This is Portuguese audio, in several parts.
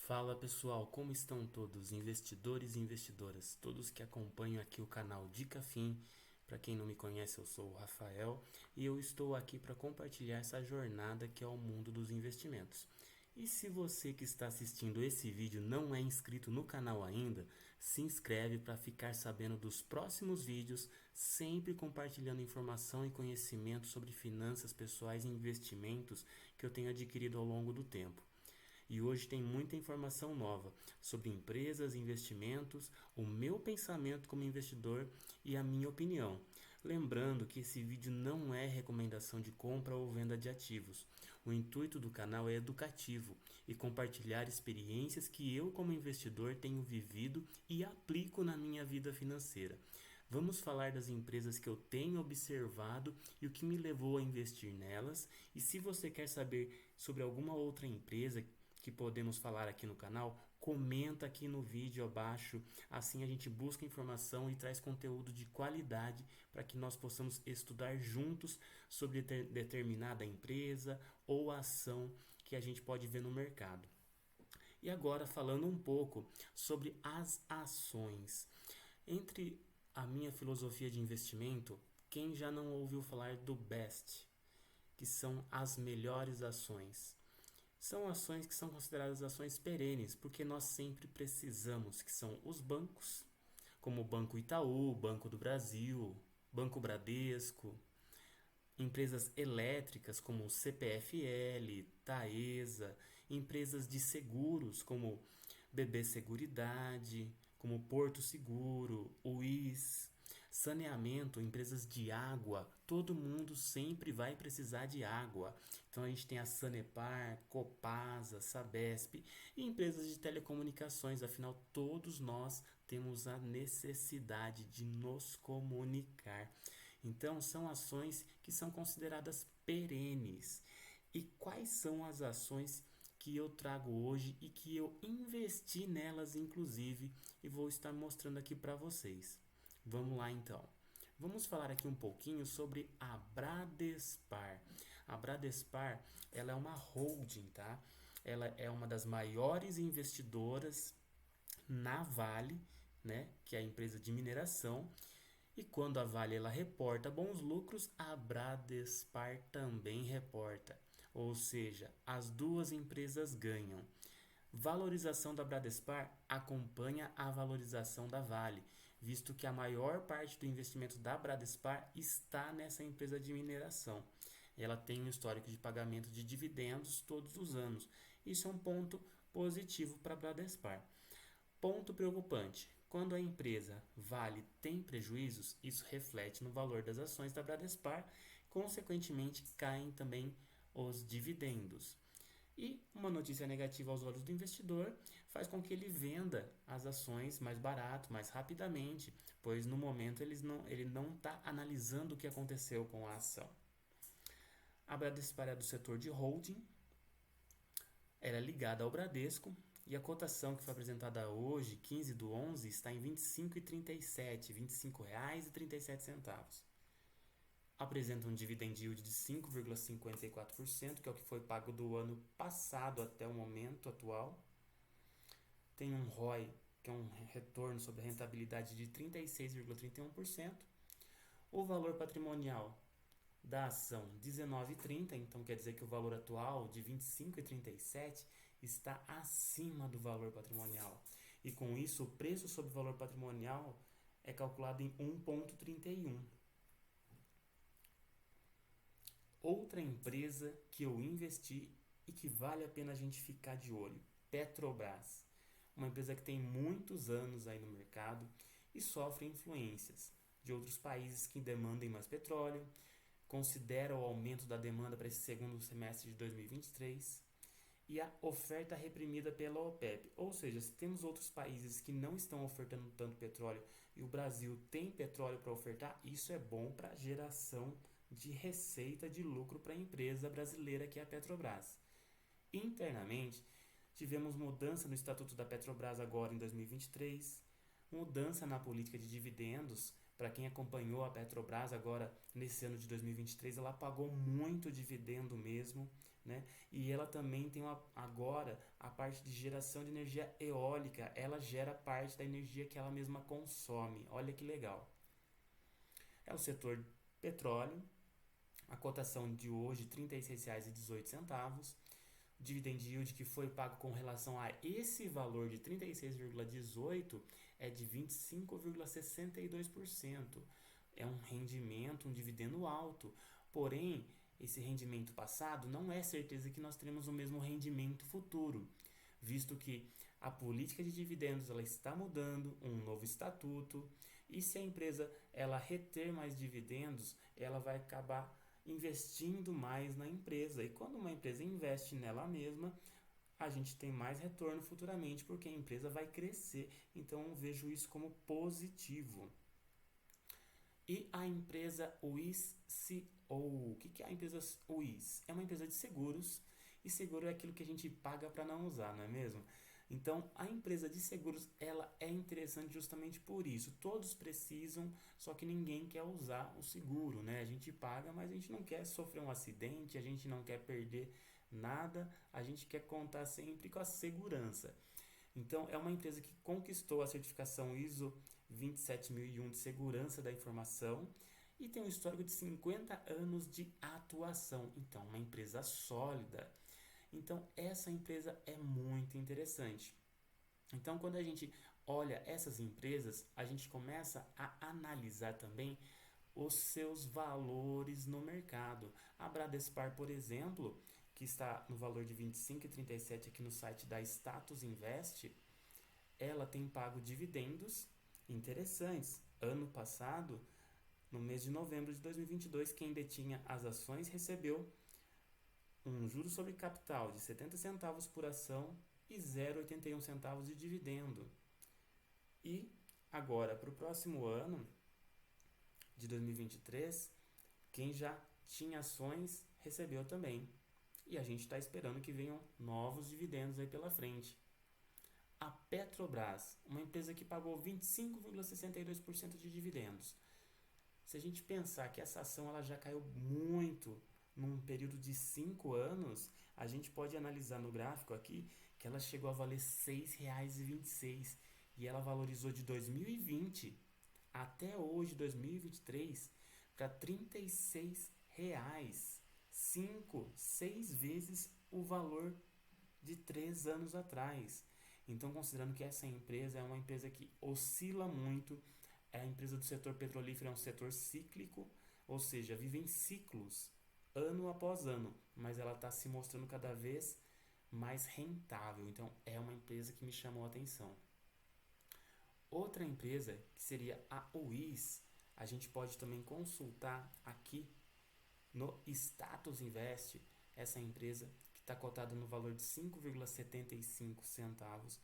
Fala pessoal, como estão todos, investidores e investidoras, todos que acompanham aqui o canal Dica Fim. Para quem não me conhece, eu sou o Rafael e eu estou aqui para compartilhar essa jornada que é o mundo dos investimentos. E se você que está assistindo esse vídeo não é inscrito no canal ainda, se inscreve para ficar sabendo dos próximos vídeos, sempre compartilhando informação e conhecimento sobre finanças pessoais e investimentos que eu tenho adquirido ao longo do tempo. E hoje tem muita informação nova sobre empresas, investimentos, o meu pensamento como investidor e a minha opinião. Lembrando que esse vídeo não é recomendação de compra ou venda de ativos. O intuito do canal é educativo e compartilhar experiências que eu, como investidor, tenho vivido e aplico na minha vida financeira. Vamos falar das empresas que eu tenho observado e o que me levou a investir nelas. E se você quer saber sobre alguma outra empresa que podemos falar aqui no canal, comenta aqui no vídeo abaixo, assim a gente busca informação e traz conteúdo de qualidade para que nós possamos estudar juntos sobre determinada empresa ou ação que a gente pode ver no mercado. E agora falando um pouco sobre as ações. Entre a minha filosofia de investimento, quem já não ouviu falar do BEST, que são as melhores ações? São ações que são consideradas ações perenes, porque nós sempre precisamos, que são os bancos, como o Banco Itaú, Banco do Brasil, Banco Bradesco, empresas elétricas como o CPFL, Taesa, empresas de seguros como BB Seguridade, como Porto Seguro, UIS, saneamento, empresas de água. Todo mundo sempre vai precisar de água. Então a gente tem a Sanepar, Copasa, Sabesp e empresas de telecomunicações. Afinal, todos nós temos a necessidade de nos comunicar. Então, são ações que são consideradas perenes. E quais são as ações que eu trago hoje e que eu investi nelas, inclusive, e vou estar mostrando aqui para vocês? Vamos lá então. Vamos falar aqui um pouquinho sobre a Bradespar. A Bradespar, ela é uma holding, tá? Ela é uma das maiores investidoras na Vale, né, que é a empresa de mineração. E quando a Vale ela reporta bons lucros, a Bradespar também reporta. Ou seja, as duas empresas ganham. Valorização da Bradespar acompanha a valorização da Vale, visto que a maior parte do investimento da Bradespar está nessa empresa de mineração. Ela tem um histórico de pagamento de dividendos todos os anos. Isso é um ponto positivo para a Bradespar. Ponto preocupante: quando a empresa Vale tem prejuízos, isso reflete no valor das ações da Bradespar, consequentemente caem também os dividendos. E uma notícia negativa aos olhos do investidor faz com que ele venda as ações mais barato, mais rapidamente, pois no momento ele não está analisando o que aconteceu com a ação. A Bradespar é do setor de holding, ela é ligada ao Bradesco e a cotação que foi apresentada hoje, 15/11, está em R$ 25,37, R$ 25,37. Apresenta um dividend yield de 5,54%, que é o que foi pago do ano passado até o momento atual. Tem um ROI, que é um retorno sobre a rentabilidade de 36,31%. O valor patrimonial da ação 19,30, então quer dizer que o valor atual de 25,37 está acima do valor patrimonial. E com isso, o preço sobre o valor patrimonial é calculado em 1,31. Outra empresa que eu investi e que vale a pena a gente ficar de olho, Petrobras. Uma empresa que tem muitos anos aí no mercado e sofre influências de outros países que demandem mais petróleo, considera o aumento da demanda para esse segundo semestre de 2023 e a oferta reprimida pela OPEP. Ou seja, se temos outros países que não estão ofertando tanto petróleo e o Brasil tem petróleo para ofertar, isso é bom para a geração de receita de lucro para a empresa brasileira que é a Petrobras. Internamente, tivemos mudança no Estatuto da Petrobras agora em 2023, mudança na política de dividendos Para quem acompanhou a Petrobras agora nesse ano de 2023, ela pagou muito dividendo mesmo, né? E ela também tem agora a parte de geração de energia eólica, ela gera parte da energia que ela mesma consome. Olha que legal. É o setor petróleo, a cotação de hoje R$ 36,18. O dividend yield que foi pago com relação a esse valor de 36,18 é de 25,62%. É um rendimento, um dividendo alto. Porém, esse rendimento passado não é certeza que nós teremos o mesmo rendimento futuro, visto que a política de dividendos ela está mudando, um novo estatuto, e se a empresa ela reter mais dividendos, ela vai acabar investindo mais na empresa. E quando uma empresa investe nela mesma, a gente tem mais retorno futuramente, porque a empresa vai crescer. Então eu vejo isso como positivo. E a empresa WIS-CO. O que é a empresa WIS? É uma empresa de seguros, e seguro é aquilo que a gente paga para não usar, não é mesmo? Então, a empresa de seguros, ela é interessante justamente por isso. Todos precisam, só que ninguém quer usar o seguro, né? A gente paga, mas a gente não quer sofrer um acidente, a gente não quer perder nada, a gente quer contar sempre com a segurança. Então, é uma empresa que conquistou a certificação ISO 27001 de segurança da informação e tem um histórico de 50 anos de atuação. Então, uma empresa sólida. Então, essa empresa é muito interessante. Então, quando a gente olha essas empresas, a gente começa a analisar também os seus valores no mercado. A Bradespar, por exemplo, que está no valor de 25,37 aqui no site da Status Invest, ela tem pago dividendos interessantes. Ano passado, no mês de novembro de 2022, quem detinha as ações recebeu um juro sobre capital de 70 centavos por ação e 0,81 centavos de dividendo. E agora, para o próximo ano de 2023, quem já tinha ações recebeu também. E a gente está esperando que venham novos dividendos aí pela frente. A Petrobras, uma empresa que pagou 25,62% de dividendos. Se a gente pensar que essa ação ela já caiu muito num período de 5 anos, a gente pode analisar no gráfico aqui que ela chegou a valer R$ 6,26 e ela valorizou de 2020 até hoje, 2023, para R$ 36. 5, 6 vezes o valor de 3 anos atrás. Então, considerando que essa empresa é uma empresa que oscila muito, a empresa do setor petrolífero é um setor cíclico, ou seja, vive em ciclos, ano após ano, mas ela está se mostrando cada vez mais rentável. Então, é uma empresa que me chamou a atenção. Outra empresa, que seria a WIS, a gente pode também consultar aqui no Status Invest, essa empresa que está cotada no valor de 5,75 centavos,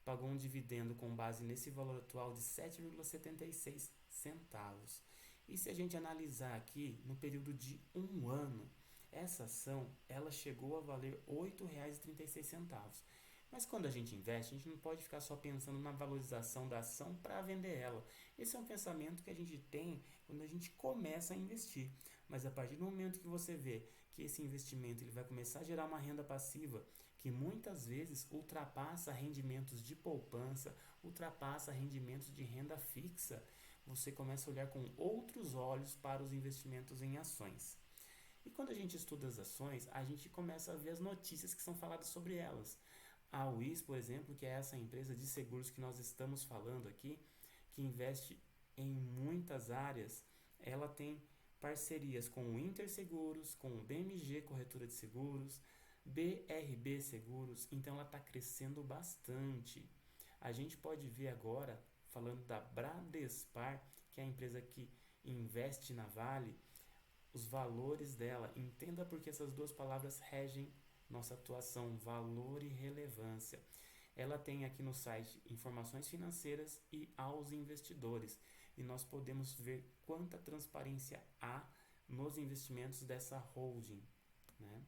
pagou um dividendo com base nesse valor atual de 7,76 centavos. E se a gente analisar aqui, no período de um ano, essa ação ela chegou a valer R$ 8,36. Mas quando a gente investe, a gente não pode ficar só pensando na valorização da ação para vender ela. Esse é um pensamento que a gente tem quando a gente começa a investir. Mas a partir do momento que você vê que esse investimento ele vai começar a gerar uma renda passiva que muitas vezes ultrapassa rendimentos de poupança, ultrapassa rendimentos de renda fixa, você começa a olhar com outros olhos para os investimentos em ações. E quando a gente estuda as ações, a gente começa a ver as notícias que são faladas sobre elas. A WIS, por exemplo, que é essa empresa de seguros que nós estamos falando aqui, que investe em muitas áreas, ela tem parcerias com o Interseguros, com o BMG Corretora de Seguros, BRB Seguros, então ela está crescendo bastante. A gente pode ver agora, falando da Bradespar, que é a empresa que investe na Vale, os valores dela. Entenda porque essas duas palavras regem nossa atuação, valor e relevância. Ela tem aqui no site informações financeiras e aos investidores. E nós podemos ver quanta transparência há nos investimentos dessa holding, né?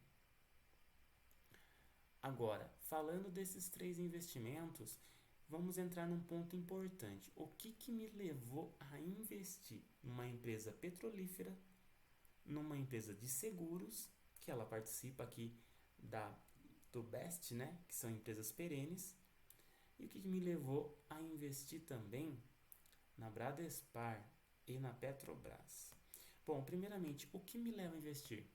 Agora, falando desses três investimentos, vamos entrar num ponto importante. O que me levou a investir numa empresa petrolífera, numa empresa de seguros, que ela participa aqui do Best, né? Que são empresas perenes, e o que me levou a investir também na Bradespar e na Petrobras. Bom, primeiramente, o que me leva a investir?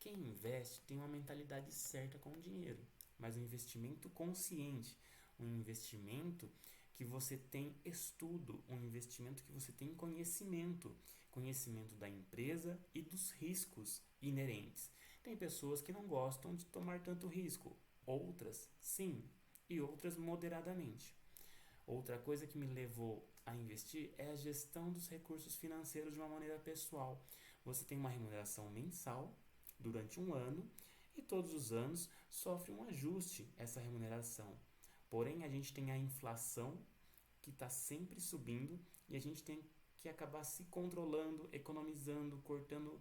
Quem investe tem uma mentalidade certa com o dinheiro, mas um investimento consciente, um investimento que você tem estudo, um investimento que você tem conhecimento, conhecimento da empresa e dos riscos inerentes. Tem pessoas que não gostam de tomar tanto risco, outras sim, e outras moderadamente. Outra coisa que me levou a investir é a gestão dos recursos financeiros de uma maneira pessoal. Você tem uma remuneração mensal durante um ano e todos os anos sofre um ajuste essa remuneração. Porém, a gente tem a inflação que está sempre subindo e a gente tem que acabar se controlando, economizando, cortando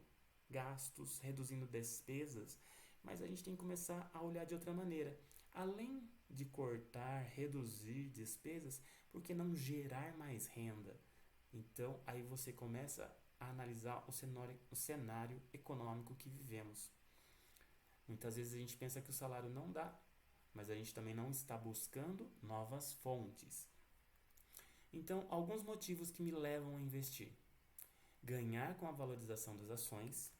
gastos, reduzindo despesas, mas a gente tem que começar a olhar de outra maneira. Além de cortar, reduzir despesas, por que não gerar mais renda? Então, aí você começa a analisar o cenário econômico que vivemos. Muitas vezes a gente pensa que o salário não dá, mas a gente também não está buscando novas fontes. Então, alguns motivos que me levam a investir: ganhar com a valorização das ações.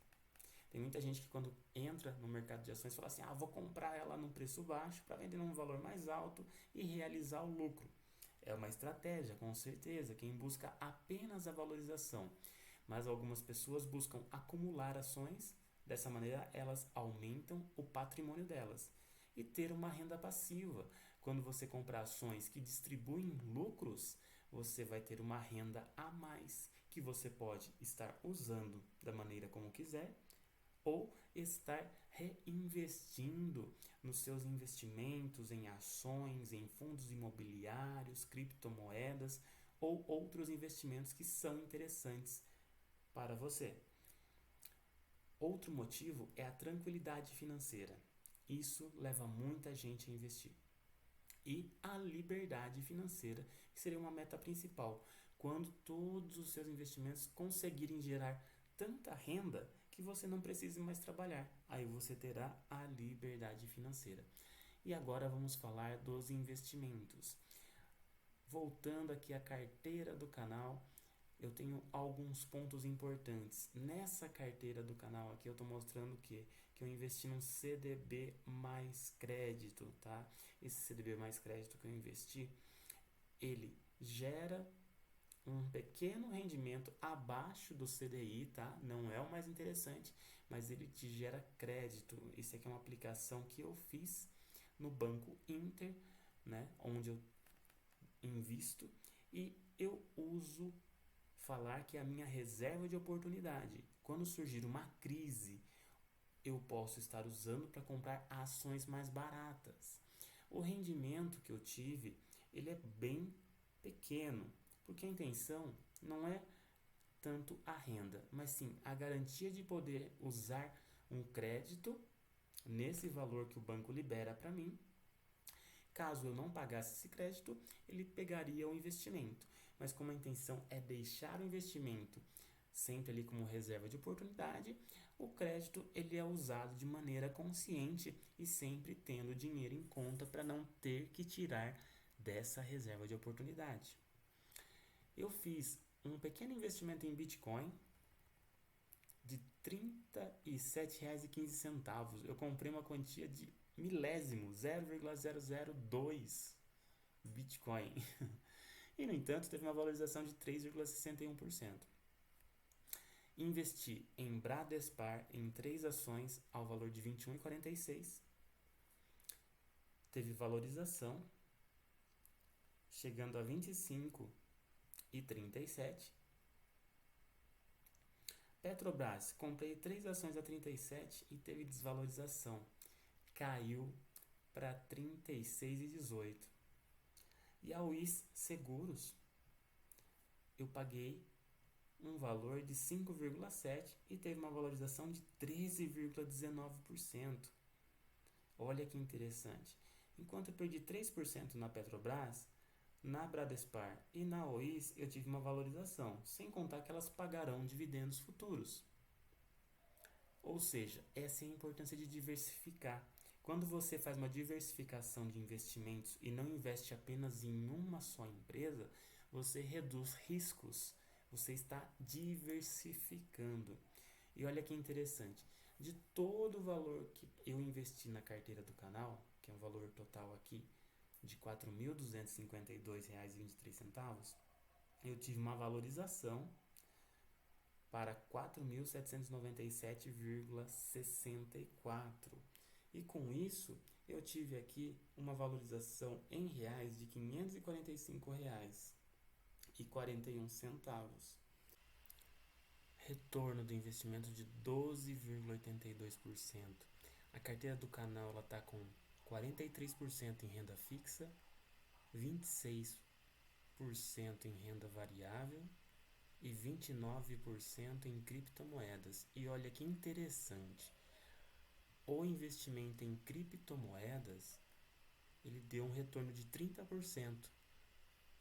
Tem muita gente que quando entra no mercado de ações fala assim, vou comprar ela num preço baixo para vender num valor mais alto e realizar o lucro. É uma estratégia, com certeza, quem busca apenas a valorização. Mas algumas pessoas buscam acumular ações, dessa maneira elas aumentam o patrimônio delas. E ter uma renda passiva. Quando você comprar ações que distribuem lucros, você vai ter uma renda a mais, que você pode estar usando da maneira como quiser, ou estar reinvestindo nos seus investimentos em ações, em fundos imobiliários, criptomoedas ou outros investimentos que são interessantes para você. Outro motivo é a tranquilidade financeira. Isso leva muita gente a investir. E a liberdade financeira, que seria uma meta principal, quando todos os seus investimentos conseguirem gerar tanta renda que você não precise mais trabalhar. Aí você terá a liberdade financeira. E agora vamos falar dos investimentos. Voltando aqui à carteira do canal, eu tenho alguns pontos importantes. Nessa carteira do canal aqui eu estou mostrando que eu investi num CDB mais crédito, tá? Esse CDB mais crédito que eu investi, ele gera um pequeno rendimento abaixo do CDI, tá? Não é o mais interessante, mas ele te gera crédito. Isso aqui é uma aplicação que eu fiz no Banco Inter, né? Onde eu invisto e eu uso falar que é a minha reserva de oportunidade. Quando surgir uma crise, eu posso estar usando para comprar ações mais baratas. O rendimento que eu tive, ele é bem pequeno, porque a intenção não é tanto a renda, mas sim a garantia de poder usar um crédito nesse valor que o banco libera para mim. Caso eu não pagasse esse crédito, ele pegaria o investimento. Mas como a intenção é deixar o investimento sempre ali como reserva de oportunidade, o crédito ele é usado de maneira consciente e sempre tendo dinheiro em conta para não ter que tirar dessa reserva de oportunidade. Eu fiz um pequeno investimento em Bitcoin de R$ 37,15. Eu comprei uma quantia de milésimo, 0,002 Bitcoin. E, no entanto, teve uma valorização de 3,61%. Investi em Bradespar em 3 ações ao valor de R$ 21,46. Teve valorização chegando a R$ 25,37. Petrobras, comprei 3 ações a 37 e teve desvalorização. Caiu para 36,18. E a UIS Seguros, eu paguei um valor de 5,7 e teve uma valorização de 13,19%. Olha que interessante. Enquanto eu perdi 3% na Petrobras, na Bradespar e na OIS eu tive uma valorização, sem contar que elas pagarão dividendos futuros. Ou seja, essa é a importância de diversificar. Quando você faz uma diversificação de investimentos e não investe apenas em uma só empresa, você reduz riscos. Você está diversificando. E olha que interessante, de todo o valor que eu investi na carteira do canal, que é um valor total aqui de R$ 4.252,23, eu tive uma valorização para 4.797,64. E com isso, eu tive aqui uma valorização em reais de R$ 545,41. Retorno do investimento de 12,82%. A carteira do canal está com 43% em renda fixa, 26% em renda variável e 29% em criptomoedas. E olha que interessante, o investimento em criptomoedas ele deu um retorno de 30%,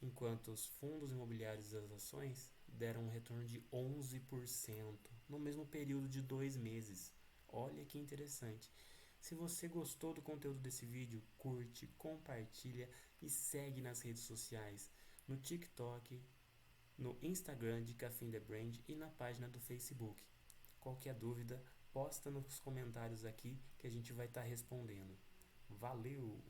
enquanto os fundos imobiliários e as ações deram um retorno de 11% no mesmo período de 2 meses. Olha que interessante. Se você gostou do conteúdo desse vídeo, curte, compartilha e segue nas redes sociais, no TikTok, no Instagram de Cafim The Brand e na página do Facebook. Qualquer dúvida, posta nos comentários aqui que a gente vai estar respondendo. Valeu!